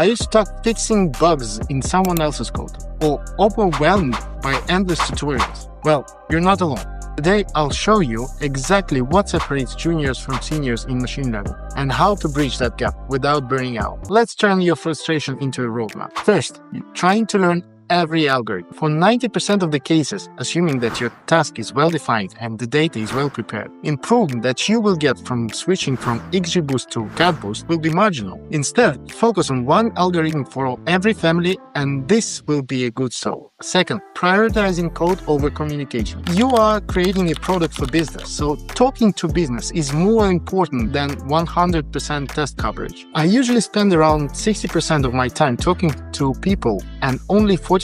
Are you stuck fixing bugs in someone else's code? Or overwhelmed by endless tutorials? Well, you're not alone. Today, I'll show you exactly what separates juniors from seniors in machine learning and how to bridge that gap without burning out. Let's turn your frustration into a roadmap. First, you're trying to learn every algorithm. For 90% of the cases, assuming that your task is well-defined and the data is well-prepared, improvement that you will get from switching from XGBoost to CatBoost will be marginal. Instead, focus on one algorithm for every family, and this will be a good start. Second, prioritizing code over communication. You are creating a product for business, so talking to business is more important than 100% test coverage. I usually spend around 60% of my time talking to people and only 40%,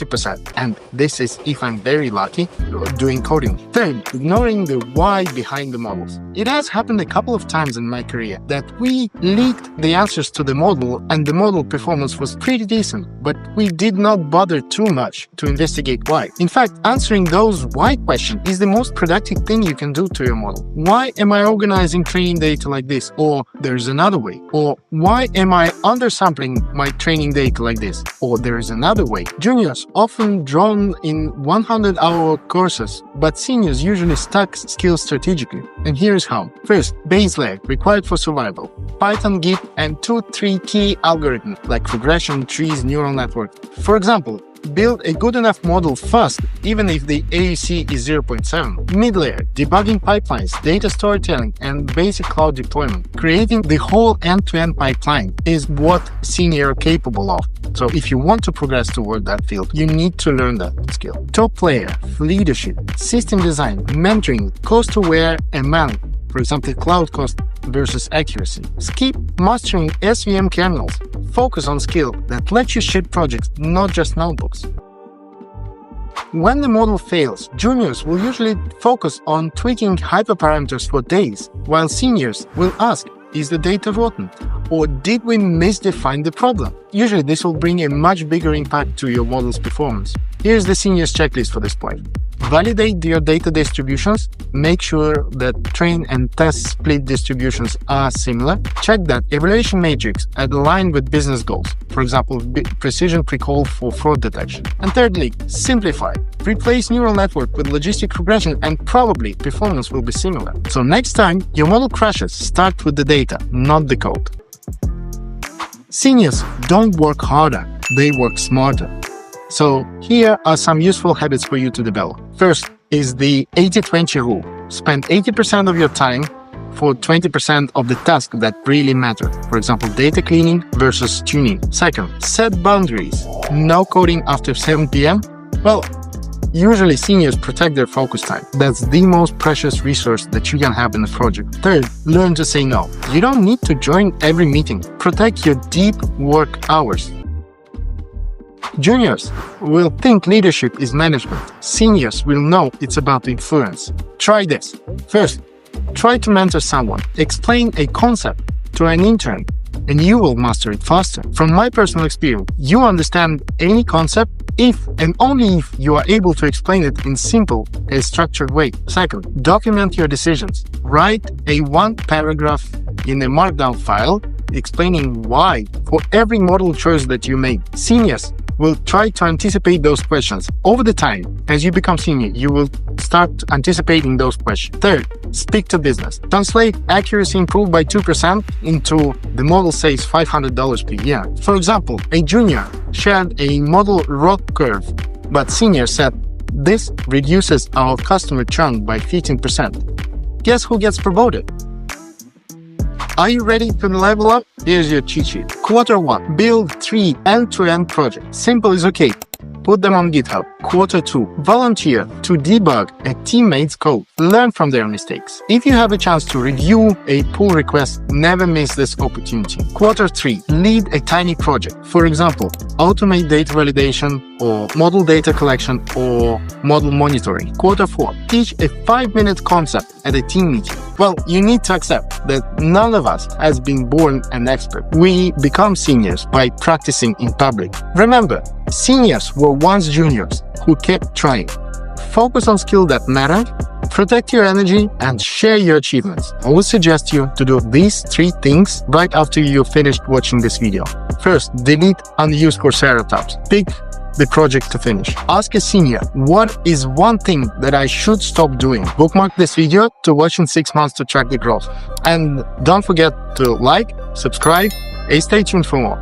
and this is if I'm very lucky, doing coding. Third, ignoring the why behind the models. It has happened a couple of times in my career that we leaked the answers to the model and the model performance was pretty decent, but we did not bother too much to investigate why. In fact, answering those why questions is the most productive thing you can do to your model. Why am I organizing training data like this? Or there's another way. Or why am I undersampling my training data like this? Or there is another way. Juniors often drawn in 100-hour courses, but seniors usually stack skills strategically. And here's how. First, base layer required for survival. Python, Git, and 2-3 key algorithms like regression, trees, neural network. For example, build a good enough model fast, even if the AUC is 0.7. Mid-layer, debugging pipelines, data storytelling, and basic cloud deployment. Creating the whole end-to-end pipeline is what seniors are capable of. So if you want to progress toward that field, you need to learn that skill. Top layer, leadership, system design, mentoring, cost-aware, and management. For example, cloud cost versus accuracy. Skip mastering SVM kernels. Focus on skill that lets you ship projects, not just notebooks. When the model fails, juniors will usually focus on tweaking hyperparameters for days, while seniors will ask, is the data rotten? Or did we misdefine the problem? Usually this will bring a much bigger impact to your model's performance. Here's the seniors checklist for this point. Validate your data distributions. Make sure that train and test split distributions are similar. Check that evaluation matrix are aligned with business goals. For example, precision pre-call for fraud detection. And thirdly, simplify. Replace neural network with logistic regression and probably performance will be similar. So next time your model crashes, start with the data, not the code. Seniors don't work harder, they work smarter. So here are some useful habits for you to develop. First is the 80-20 rule. Spend 80% of your time for 20% of the tasks that really matter. For example, data cleaning versus tuning. Second, set boundaries. No coding after 7 p.m. Well, usually seniors protect their focus time. That's the most precious resource that you can have in a project. Third, learn to say no. You don't need to join every meeting. Protect your deep work hours. Juniors will think leadership is management. Seniors will know it's about influence. Try this. First, try to mentor someone. Explain a concept to an intern, and you will master it faster. From my personal experience, you understand any concept if and only if you are able to explain it in simple and structured way. Second, document your decisions. Write a 1-paragraph in a markdown file explaining why for every model choice that you made. Seniors will try to anticipate those questions. Over the time, as you become senior, you will start anticipating those questions. Third, speak to business. Translate accuracy improved by 2% into the model says $500 per year. For example, a junior shared a model ROC curve, but senior said, this reduces our customer churn by 15%. Guess who gets promoted? Are you ready to level up? Here's your cheat sheet. Quarter 1. Build 3 end-to-end projects. Simple is okay. Put them on GitHub. Quarter 2. Volunteer to debug a teammate's code. Learn from their mistakes. If you have a chance to review a pull request, never miss this opportunity. Quarter 3. Lead a tiny project. For example, automate data validation or model data collection or model monitoring. Quarter 4. Teach a 5-minute concept at a team meeting. Well, you need to accept that none of us has been born an expert. We become seniors by practicing in public. Remember, seniors were once juniors who kept trying. Focus on skills that matter Protect your energy and share your achievements. I would suggest you to do these 3 things right after you finished watching this video. First, delete unused Coursera tabs. Pick the project to finish. Ask a senior, what is one thing that I should stop doing? Bookmark this video to watch in 6 months to track the growth. And don't forget to like, subscribe, and stay tuned for more.